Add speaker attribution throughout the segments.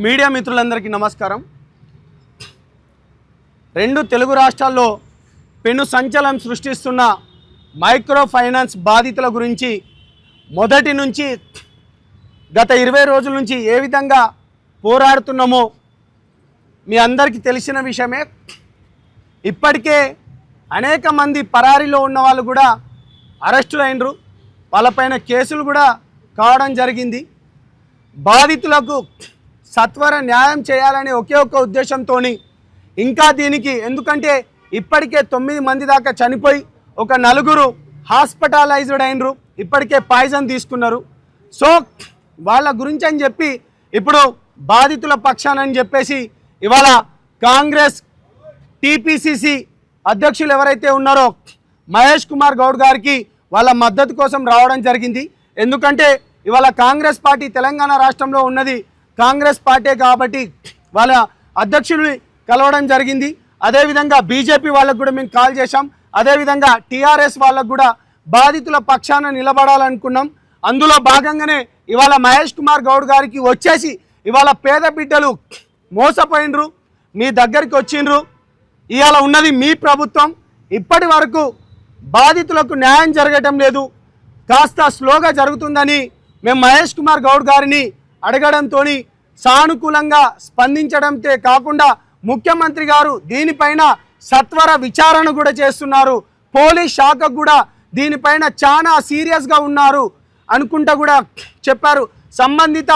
Speaker 1: Media మిత్రులందరికీ నమస్కారం. రెండు తెలుగు రాష్ట్రాల్లో పెను సంచలనం సృష్టిస్తున్న మైక్రో ఫైనాన్స్ బాధితుల గురించి మొదటి నుంచి గత 20 రోజుల నుంచి ఏ విధంగా పోరాడుతున్నామో మీ అందరికీ తెలిసిన విషయమే. ఇప్పటికే అనేక మంది పరారీలో ఉన్న వాళ్ళు కూడా అరెస్టులు అయినరు, వాళ్ళపైన కేసులు కూడా కావడం జరిగింది. బాధితులకు సత్వర న్యాయం చేయాలనే ఒకే ఒక ఉద్దేశంతో ఇంకా దీనికి ఎందుకంటే ఇప్పటికే 9 మంది దాకా చనిపోయి ఒక 4 హాస్పిటలైజ్డ్ అయినరు, ఇప్పటికే పాయిజన్ తీసుకున్నారు. సో వాళ్ళ గురించి అని చెప్పి ఇప్పుడు బాధితుల పక్షానని చెప్పేసి ఇవాళ కాంగ్రెస్ టీపీసీసీ అధ్యక్షులు ఎవరైతే ఉన్నారో మహేష్ కుమార్ గౌడ్ గారికి వాళ్ళ మద్దతు కోసం రావడం జరిగింది. ఎందుకంటే ఇవాళ కాంగ్రెస్ పార్టీ తెలంగాణ రాష్ట్రంలో ఉన్నది కాంగ్రెస్ పార్టీ కాబట్టి వాళ్ళ అధ్యక్షుడిని కలవడం జరిగింది. అదేవిధంగా బీజేపీ వాళ్ళకు కూడా మేము కాల్ చేశాం, అదేవిధంగా టీఆర్ఎస్ వాళ్ళకు కూడా బాధితుల పక్షాన నిలబడాలనుకున్నాం. అందులో భాగంగానే ఇవాళ మహేష్ కుమార్ గౌడ్ గారికి వచ్చేసి ఇవాళ పేద బిడ్డలు మోసపోయినరు, మీ దగ్గరికి వచ్చిండ్రు, ఇవాళ ఉన్నది మీ ప్రభుత్వం, ఇప్పటి వరకు బాధితులకు న్యాయం జరగటం లేదు, కాస్త స్లోగా జరుగుతుందని మేము మహేష్ కుమార్ గౌడ్ గారిని అడగడంతో సానుకూలంగా స్పందించడంతో కాకుండా ముఖ్యమంత్రి గారు దీనిపైన సత్వర విచారణ కూడా చేస్తున్నారు, పోలీస్ శాఖ కూడా దీనిపైన చాలా సీరియస్గా ఉన్నారు అనుకుంటా కూడా చెప్పారు. సంబంధిత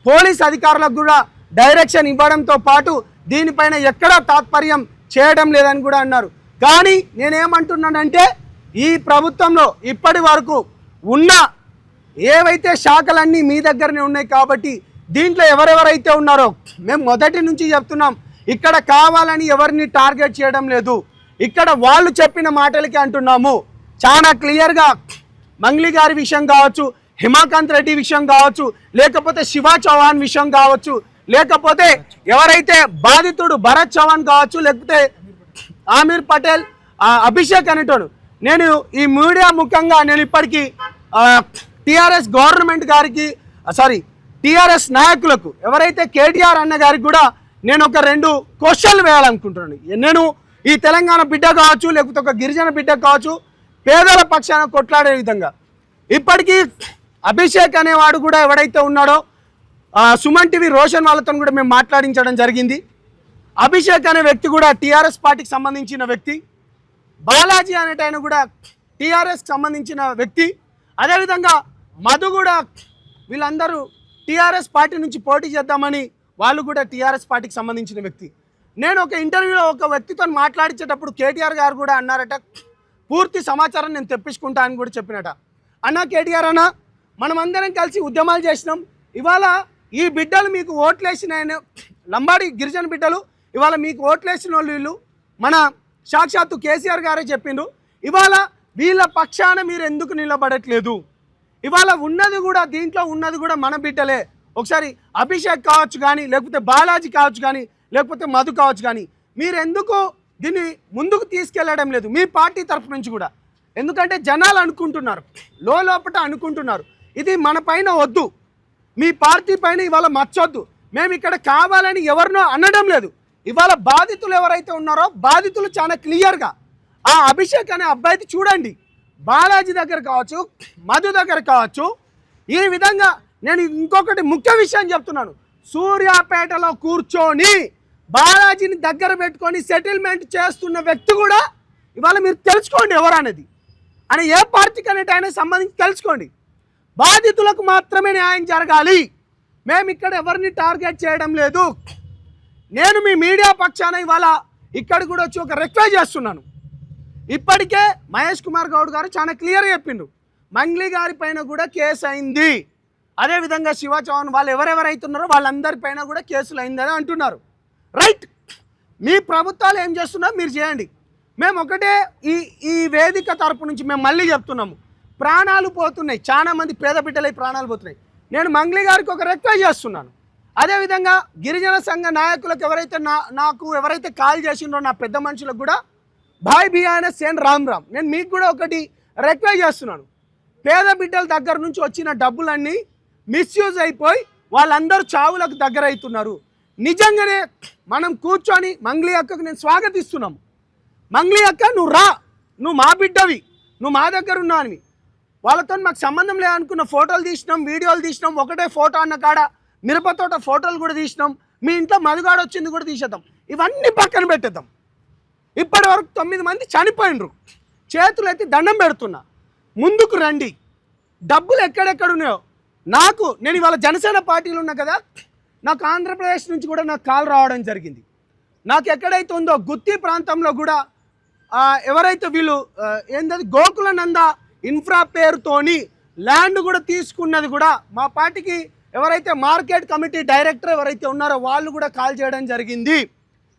Speaker 1: పోలీస్ అధికారులకు కూడా డైరెక్షన్ ఇవ్వడంతో పాటు దీనిపైన ఎక్కడా తాత్పర్యం చేయడం లేదని కూడా అన్నారు. కానీ నేనేమంటున్నానంటే ఈ ప్రభుత్వంలో ఇప్పటి వరకు ఉన్న ఏవైతే శాఖలన్నీ మీ దగ్గరనే ఉన్నాయి కాబట్టి దీంట్లో ఎవరెవరైతే ఉన్నారో మేము మొదటి నుంచి చెప్తున్నాం, ఇక్కడ కావాలని ఎవరిని టార్గెట్ చేయడం లేదు, ఇక్కడ వాళ్ళు చెప్పిన మాటలకి అంటున్నాము. చాలా క్లియర్గా మంగ్లీ గారి విషయం కావచ్చు, హిమాకాంత్ రెడ్డి విషయం కావచ్చు, లేకపోతే శివ చౌహాన్ విషయం కావచ్చు, లేకపోతే ఎవరైతే బాధితుడు భరత్ చౌహాన్ కావచ్చు, లేకపోతే ఆమీర్ పటేల్, అభిషేక్ అనేటోడు. నేను ఈ మీడియా ముఖంగా నేను ఇప్పటికీ టీఆర్ఎస్ గవర్నమెంట్ గారికి టీఆర్ఎస్ నాయకులకు ఎవరైతే కేటీఆర్ అన్న గారికి కూడా నేను ఒక 2 క్వశ్చన్లు వేయాలనుకుంటున్నాను. నేను ఈ తెలంగాణ బిడ్డ కావచ్చు, లేకపోతే ఒక గిరిజన బిడ్డ కావచ్చు, పేదల పక్షాన కొట్లాడే విధంగా ఇప్పటికీ అభిషేక్ అనేవాడు కూడా ఎవడైతే ఉన్నాడో సుమన్ టీవీ రోషన్ వాళ్ళతో కూడా మేము మాట్లాడించడం జరిగింది. అభిషేక్ అనే వ్యక్తి కూడా టీఆర్ఎస్ పార్టీకి సంబంధించిన వ్యక్తి, బాలాజీ అనేటైన కూడా టీఆర్ఎస్కి సంబంధించిన వ్యక్తి, అదేవిధంగా మధు కూడా వీళ్ళందరూ టీఆర్ఎస్ పార్టీ నుంచి పోటీ చేద్దామని వాళ్ళు కూడా టీఆర్ఎస్ పార్టీకి సంబంధించిన వ్యక్తి. నేను ఒక ఇంటర్వ్యూలో ఒక వ్యక్తితో మాట్లాడించేటప్పుడు కేటీఆర్ గారు కూడా అన్నారట, పూర్తి సమాచారం నేను తెప్పించుకుంటా అని కూడా చెప్పినట. అన్న కేటీఆర్ అన్న, మనమందరం కలిసి ఉద్యమాలు చేసినాం, ఇవాళ ఈ బిడ్డలు మీకు ఓట్లేసిన లంబాడి గిరిజన బిడ్డలు ఇవాళ మీకు ఓట్లేసిన వాళ్ళు వీళ్ళు మన సాక్షాత్తు కేసీఆర్ గారే చెప్పిండ్రు, ఇవాళ వీళ్ళ పక్షాన మీరు ఎందుకు నిలబడట్లేదు, ఇవాళ ఉన్నది కూడా దీంట్లో ఉన్నది కూడా మన బిడ్డలే, ఒకసారి అభిషేక్ కావచ్చు కానీ, లేకపోతే బాలాజీ కావచ్చు కానీ, లేకపోతే మధు కావచ్చు కానీ, మీరు ఎందుకు దీన్ని ముందుకు తీసుకెళ్లడం లేదు మీ పార్టీ తరఫు నుంచి కూడా? ఎందుకంటే జనాలు అనుకుంటున్నారు, లోపట అనుకుంటున్నారు, ఇది మన పైన వద్దు, మీ పార్టీ పైన ఇవాళ మచ్చొద్దు, మేము ఇక్కడ కావాలని ఎవరినో అనడం లేదు. ఇవాళ బాధితులు ఎవరైతే ఉన్నారో బాధితులు చాలా క్లియర్గా ఆ అభిషేక్ అనే అబ్బాయిది చూడండి, బాలాజీ దగ్గర కావచ్చు, మధు దగ్గర కావచ్చు. ఈ విధంగా నేను ఇంకొకటి ముఖ్య విషయం చెప్తున్నాను, సూర్యాపేటలో కూర్చొని బాలాజీని దగ్గర పెట్టుకొని సెటిల్మెంట్ చేస్తున్న వ్యక్తి కూడా ఇవాళ మీరు తెలుసుకోండి ఎవరనేది, అని ఏ పార్టీకి అనేది ఆయన సంబంధించి తెలుసుకోండి. బాధితులకు మాత్రమే న్యాయం జరగాలి, మేము ఇక్కడ ఎవరిని టార్గెట్ చేయడం లేదు. నేను మీ మీడియా పక్షాన ఇవాళ ఇక్కడ కూడా వచ్చి ఒక రిక్వెస్ట్ చేస్తున్నాను. ఇప్పటికే మహేష్ కుమార్ గౌడ్ గారు చాలా క్లియర్గా చెప్పిండ్రు, మంగ్లీ గారి పైన కూడా కేసు అయింది, అదేవిధంగా శివ చౌహాన్ వాళ్ళు ఎవరెవరైతున్నారో వాళ్ళందరిపైన కూడా కేసులు అయిందని అంటున్నారు. రైట్, మీ ప్రభుత్వాలు ఏం చేస్తున్నారో మీరు చేయండి. మేము ఒకటే ఈ వేదిక తరపు నుంచి మేము మళ్ళీ చెప్తున్నాము, ప్రాణాలు పోతున్నాయి, చాలా మంది పేద బిడ్డలై ప్రాణాలు పోతున్నాయి. నేను మంగ్లీ గారికి ఒక రిక్వెస్ట్ చేస్తున్నాను, అదేవిధంగా గిరిజన సంఘ నాయకులకు ఎవరైతే నాకు ఎవరైతే కాల్ చేసిండ్రో నా పెద్ద మనుషులకు కూడా భాయ్ బియానస్ సేన్ రామ్ రామ్, నేను మీకు కూడా ఒకటి రిక్వెస్ట్ చేస్తున్నాను, పేద బిడ్డల దగ్గర నుంచి వచ్చిన డబ్బులన్నీ మిస్యూజ్ అయిపోయి వాళ్ళందరూ చావులకు దగ్గర అవుతున్నారు. నిజంగానే మనం కూర్చొని మంగ్లీ అక్కకు నేను స్వాగతిస్తున్నాము. మంగ్లీ అక్క నువ్వు రా, నువ్వు మా బిడ్డవి, నువ్వు మా దగ్గర ఉన్నావు. వాళ్ళతో మాకు సంబంధం లేదనుకున్న ఫోటోలు తీసినాం, వీడియోలు తీసినాం. ఒకటే ఫోటో అన్న కాడ మిరపతోట ఫోటోలు కూడా తీసినాం. మీ ఇంట్లో మధుగాడ వచ్చింది కూడా తీసేద్దాం. ఇవన్నీ పక్కన పెట్టేద్దాం. ఇప్పటి వరకు 9 మంది చనిపోయినరు. చేతులు ఎత్తి దండం పెడుతున్నా, ముందుకు రండి. డబ్బులు ఎక్కడెక్కడ ఉన్నాయో నేను ఇవాళ జనసేన పార్టీలు ఉన్నా కదా, నాకు ఆంధ్రప్రదేశ్ నుంచి కూడా నాకు కాల్ రావడం జరిగింది. నాకు ఎక్కడైతే ఉందో గుత్తి ప్రాంతంలో కూడా ఎవరైతే వీళ్ళు ఏంటది గోకులనంద ఇన్ఫ్రా పేరుతోని ల్యాండ్ కూడా తీసుకున్నది కూడా మా పార్టీకి ఎవరైతే మార్కెట్ కమిటీ డైరెక్టర్ ఎవరైతే ఉన్నారో వాళ్ళు కూడా కాల్ చేయడం జరిగింది.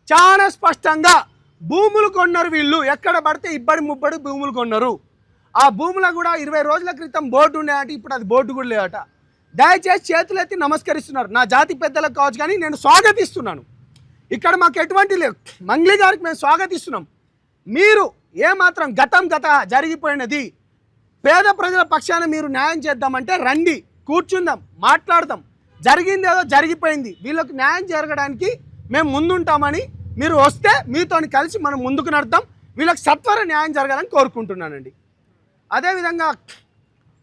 Speaker 1: చాలా స్పష్టంగా భూములు కొన్నారు వీళ్ళు, ఎక్కడ పడితే ఇబ్బడి ముబ్బడి భూములు కొన్నారు. ఆ భూముల కూడా 20 రోజుల క్రితం బోర్డు ఉండేట, ఇప్పుడు అది బోర్డు కూడా లేదట. దయచేసి చేతులెత్తి నమస్కరిస్తున్నారు. నా జాతి పెద్దలకు కావచ్చు, కానీ నేను స్వాగతిస్తున్నాను. ఇక్కడ మాకు ఎటువంటి లేవు. మంగ్లీ గారికి మేము స్వాగతిస్తున్నాం. మీరు ఏమాత్రం గతం జరిగిపోయినది, పేద ప్రజల పక్షాన మీరు న్యాయం చేద్దామంటే రండి, కూర్చుందాం, మాట్లాడదాం. జరిగింది ఏదో జరిగిపోయింది, వీళ్ళకి న్యాయం జరగడానికి మేము ముందుంటామని మీరు వస్తే మీతో కలిసి మనం ముందుకు నడతాం. వీళ్ళకి సత్వర న్యాయం జరగాలని కోరుకుంటున్నానండి. అదేవిధంగా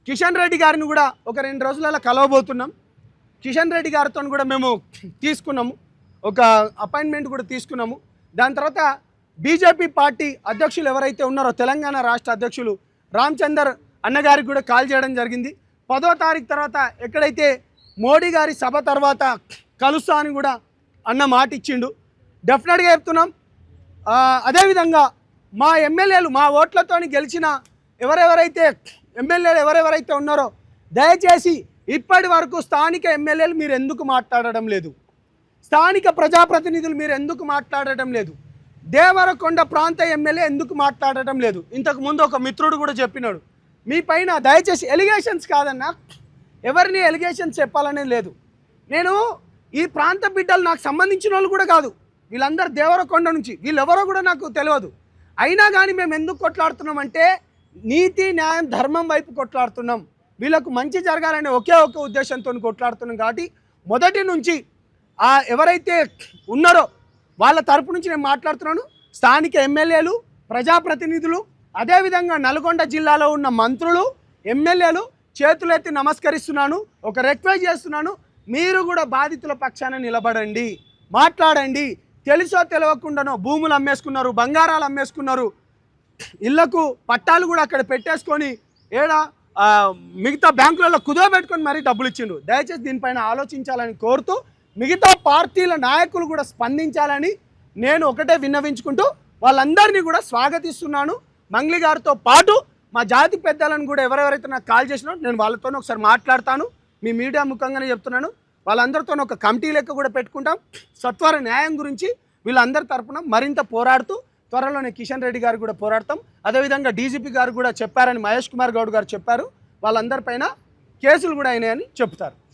Speaker 1: కిషన్ రెడ్డి గారిని కూడా ఒక 2 రోజులలో కలవబోతున్నాం. కిషన్ రెడ్డి గారితో కూడా మేము తీసుకున్నాము, ఒక అపాయింట్మెంట్ కూడా తీసుకున్నాము. దాని తర్వాత బీజేపీ పార్టీ అధ్యక్షులు ఎవరైతే ఉన్నారో తెలంగాణ రాష్ట్ర అధ్యక్షులు రామచందర్ అన్నగారికి కూడా కాల్ చేయడం జరిగింది. 10వ తారీఖు తర్వాత ఎక్కడైతే మోడీ గారి సభ తర్వాత కలుస్తా అని కూడా అన్న మాట ఇచ్చిండు. డెఫినెట్గా చెప్తున్నాం. అదేవిధంగా మా ఎమ్మెల్యేలు, మా ఓట్లతో గెలిచిన ఎమ్మెల్యేలు ఎవరెవరైతే ఉన్నారో దయచేసి ఇప్పటి వరకు స్థానిక ఎమ్మెల్యేలు మీరు ఎందుకు మాట్లాడడం లేదు, స్థానిక ప్రజాప్రతినిధులు మీరు ఎందుకు మాట్లాడటం లేదు, దేవరకొండ ప్రాంత ఎమ్మెల్యే ఎందుకు మాట్లాడటం లేదు. ఇంతకు ముందు ఒక మిత్రుడు కూడా చెప్పినాడు, మీ పైన దయచేసి ఎలిగేషన్స్ కాదన్నా, ఎవరిని ఎలిగేషన్స్ చెప్పాలనేది లేదు. నేను ఈ ప్రాంత బిడ్డలు నాకు సంబంధించిన వాళ్ళు కూడా కాదు, వీళ్ళందరూ దేవరకొండ నుంచి, వీళ్ళెవరో కూడా నాకు తెలియదు. అయినా కానీ మేము ఎందుకు కొట్లాడుతున్నామంటే నీతి న్యాయం ధర్మం వైపు కొట్లాడుతున్నాం. వీళ్ళకు మంచి జరగాలనే ఒకే ఒక ఉద్దేశంతో కొట్లాడుతున్నాం. కాబట్టి మొదటి నుంచి ఎవరైతే ఉన్నారో వాళ్ళ తరపు నుంచి నేను మాట్లాడుతున్నాను. స్థానిక ఎమ్మెల్యేలు, ప్రజాప్రతినిధులు, అదేవిధంగా నల్గొండ జిల్లాలో ఉన్న మంత్రులు, ఎమ్మెల్యేలు చేతులెత్తి నమస్కరిస్తున్నాను. ఒక రిక్వెస్ట్ చేస్తున్నాను, మీరు కూడా బాధితుల పక్షాన నిలబడండి, మాట్లాడండి. తెలుసో తెలియకుండానో భూములు అమ్మేసుకున్నారు, బంగారాలు అమ్మేసుకున్నారు, ఇళ్లకు పట్టాలు కూడా అక్కడ పెట్టేసుకొని మిగతా బ్యాంకులలో కుదోబెట్టుకొని మరీ డబ్బులు ఇచ్చిండు. దయచేసి దీనిపైన ఆలోచించాలని కోరుతూ మిగతా పార్టీల నాయకులు కూడా స్పందించాలని నేను ఒకటే విన్నవించుకుంటూ వాళ్ళందరినీ కూడా స్వాగతిస్తున్నాను. మంగ్లీ గారితో పాటు మా జాతి పెద్దలను కూడా ఎవరెవరైతే నాకు కాల్ చేసినారో నేను వాళ్ళతో ఒకసారి మాట్లాడతాను. మీ మీడియా ముఖంగానే చెప్తున్నాను. వాళ్ళందరితో ఒక కమిటీ లెక్క కూడా పెట్టుకుంటాం. సత్వర న్యాయం గురించి వీళ్ళందరి తరపున మరింత పోరాడుతూ త్వరలోనే కిషన్ రెడ్డి గారు కూడా పోరాడతాం. అదేవిధంగా డీజీపీ గారు కూడా చెప్పారని, మహేష్ కుమార్ గౌడ్ గారు చెప్పారు, వాళ్ళందరిపైన కేసులు కూడా అయినాయని చెప్తారు.